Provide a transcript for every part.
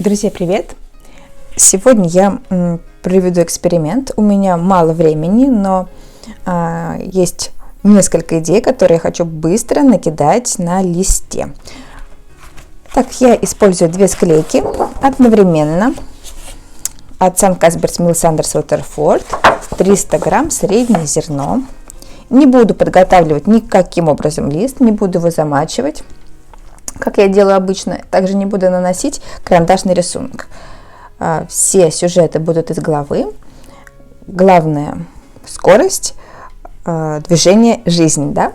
Друзья, привет! Сегодня я проведу эксперимент. У меня мало времени, но есть несколько идей, которые я хочу быстро накидать на листе. Так, я использую две склейки одновременно от St. Cuthbert's Mill Sanders Waterford, 300 грамм среднее зерно. Не буду подготавливать никаким образом лист, не буду его замачивать, как я делаю обычно. Также не буду наносить карандашный рисунок. Все сюжеты будут из головы. Главное – скорость, движение, жизнь. Да?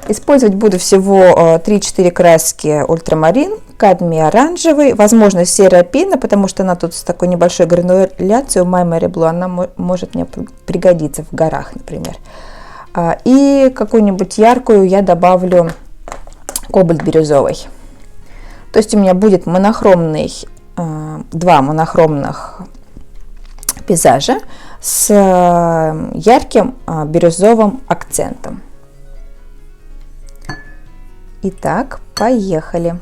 Использовать буду всего 3-4 краски ультрамарин, кадмий оранжевый, возможно, серая пена, потому что она тут с такой небольшой грануляцией у Memory Blue, она может мне пригодиться в горах, например. И какую-нибудь яркую я добавлю кобальт бирюзовый. То есть у меня будет два монохромных пейзажа с ярким бирюзовым акцентом. Итак, поехали.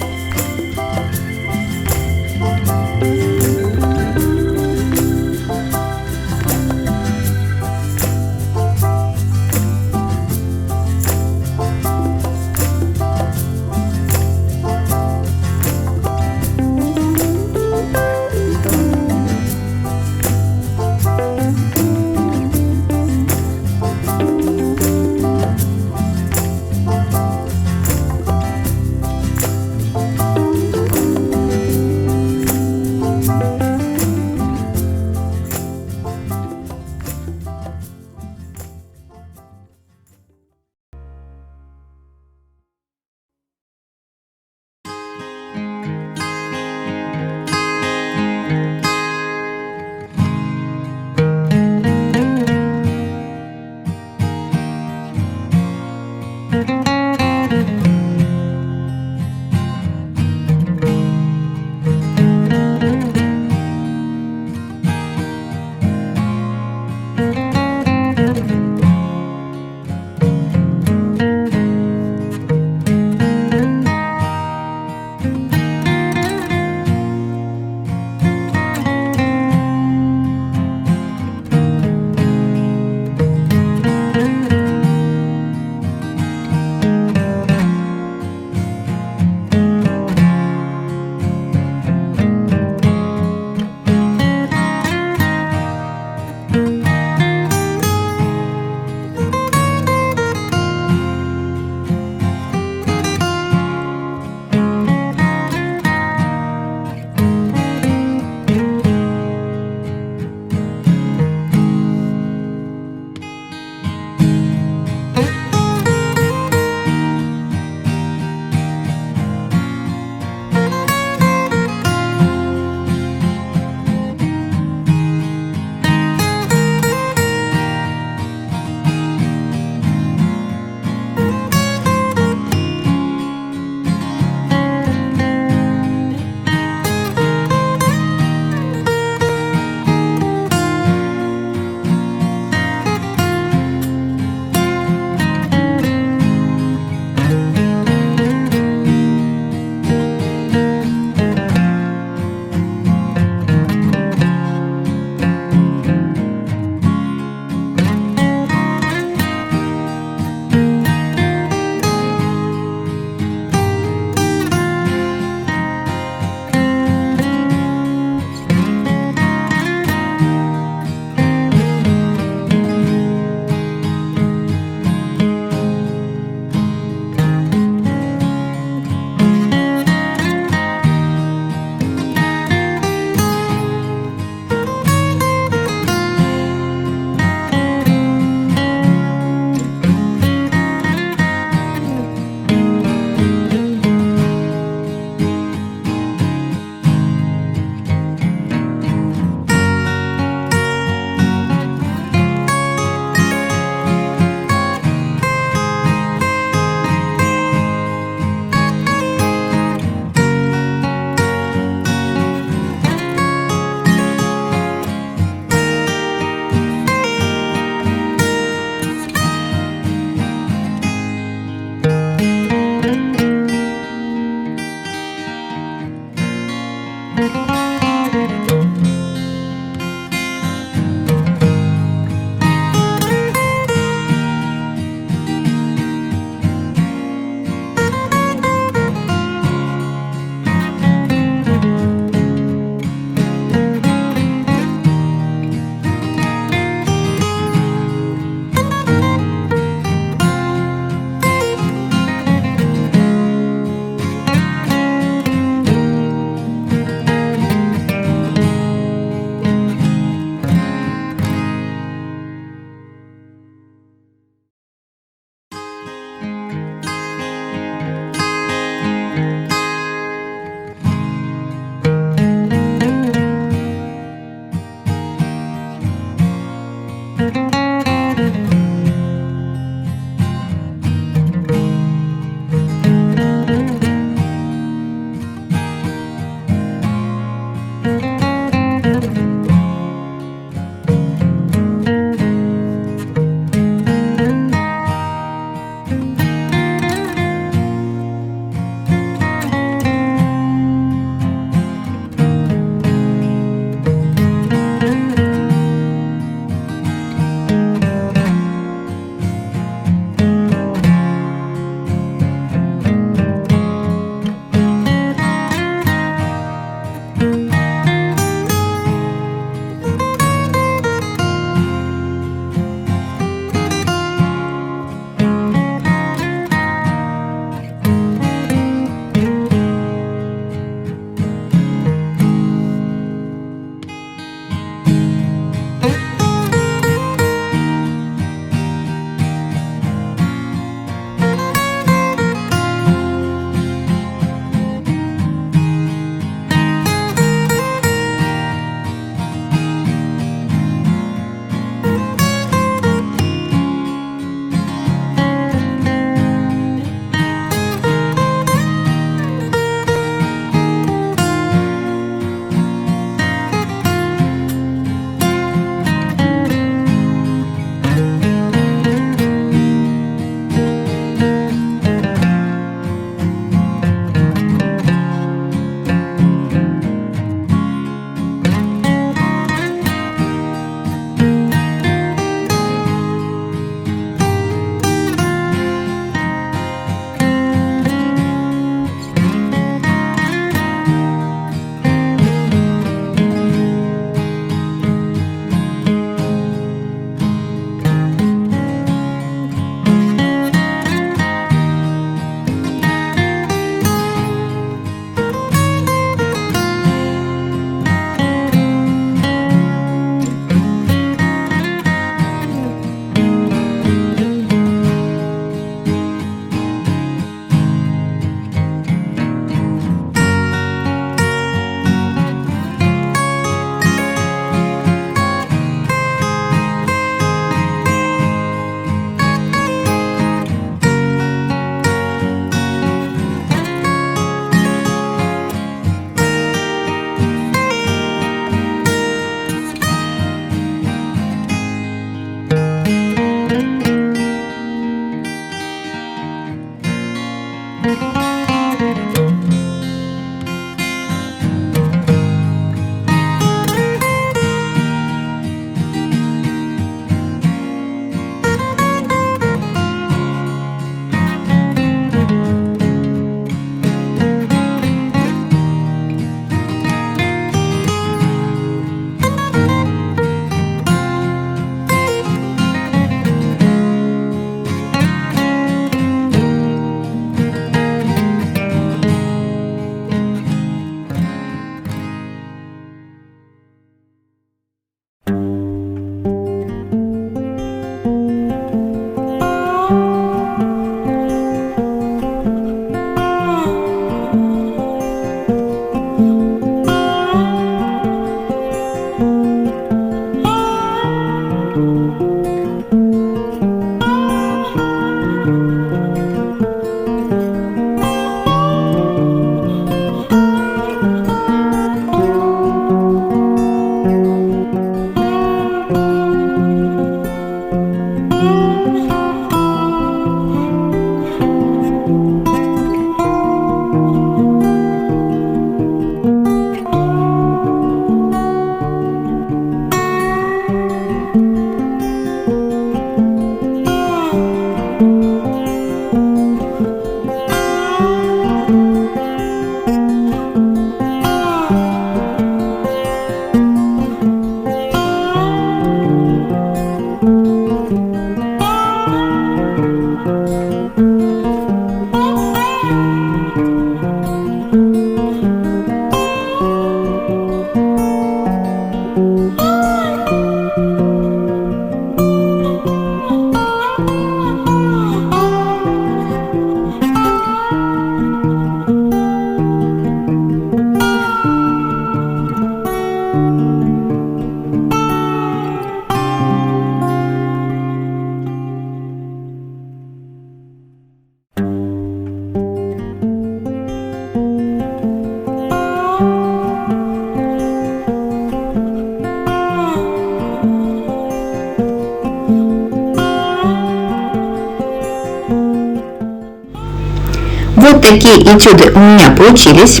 Вот такие этюды у меня получились.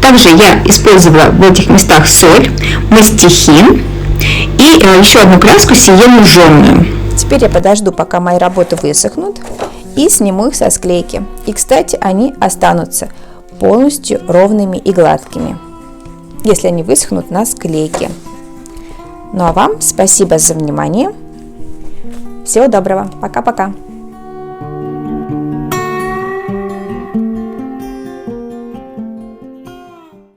Также я использовала в этих местах соль, мастихин и еще одну краску сиену жженую. Теперь я подожду, пока мои работы высохнут, и сниму их со склейки. И, кстати, они останутся полностью ровными и гладкими, если они высохнут на склейке. Ну а вам спасибо за внимание. Всего доброго. Пока-пока.